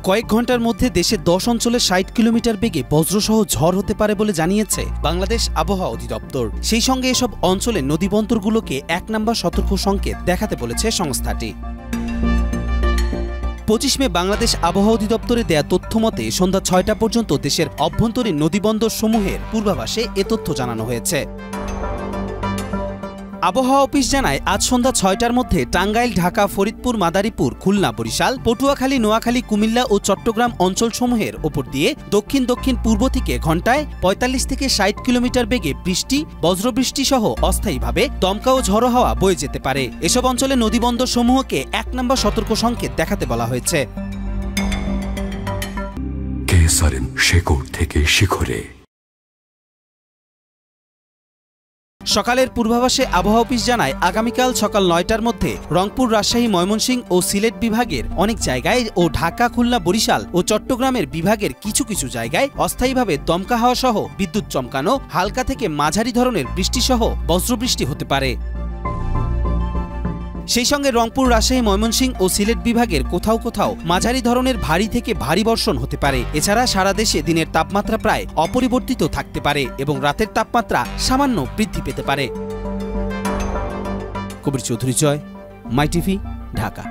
কয়েক ঘন্টার মধ্যে দেশে 10 অঞ্চলে 60 কিলোমিটার বেগে বজ্রসহ ঝড় হতে পারে বলে জানিয়েছে বাংলাদেশ আবহাওয়া অধিদপ্তর। সেই সঙ্গে এসব অঞ্চলে নদীবন্দরগুলোকে 1 নম্বর সতর্ক সংকেত দেখাতে বলেছে সংস্থাটি। 25 মে বাংলাদেশ আবহাওয়া অধিদপ্তরে দেয়া তথ্য মতে সন্ধ্যা 6টা পর্যন্ত দেশের অভ্যন্তরীণ নদীবন্দর সমূহের পূর্বাভাসে এ তথ্য জানানো হয়েছে। আবহাওয়া অফিস জানায়, আজ সন্ধ্যা 6টার মধ্যে টাঙ্গাইল, ঢাকা, ফরিদপুর, মাদারীপুর, খুলনা, বরিশাল, পটুয়াখালী, নোয়াখালী, কুমিল্লা ও চট্টগ্রাম অঞ্চলসমূহের ওপর দিয়ে দক্ষিণ দক্ষিণ পূর্ব থেকে ঘণ্টায় 45 থেকে 60 কিলোমিটার বেগে বৃষ্টি, বজ্রবৃষ্টি সহ অস্থায়ীভাবে দমকা ও ঝড়ো হাওয়া বয়ে যেতে পারে। এসব অঞ্চলে নদীবন্দর সমূহকে 1 নম্বর সতর্ক সংকেত দেখাতে বলা হয়েছে। শেকড় থেকে শিখরে। সকালের পূর্বাভাসে আবহাওয়া অফিস জানায়, আগামীকাল সকাল 9টার মধ্যে রংপুর, রাজশাহী, ময়মনসিংহ ও সিলেট বিভাগের অনেক জায়গায় ও ঢাকা, খুলনা, বরিশাল ও চট্টগ্রামের বিভাগের কিছু কিছু জায়গায় অস্থায়ীভাবে দমকা হাওয়া সহ বিদ্যুৎ চমকানো, হালকা থেকে মাঝারি ধরনের বৃষ্টিসহ বজ্রবৃষ্টি হতে পারে। সেই সঙ্গে রংপুর, রাজশাহী, ময়মনসিংহ ও সিলেট বিভাগের কোথাও কোথাও মাঝারি ধরনের ভারী থেকে ভারী বর্ষণ হতে পারে। এছাড়া সারা দেশে দিনের তাপমাত্রা প্রায় অপরিবর্তিত থাকতে পারে এবং রাতের তাপমাত্রা সামান্য বৃদ্ধি পেতে পারে। কবির চৌধুরী জয়, মাই টিভি, ঢাকা।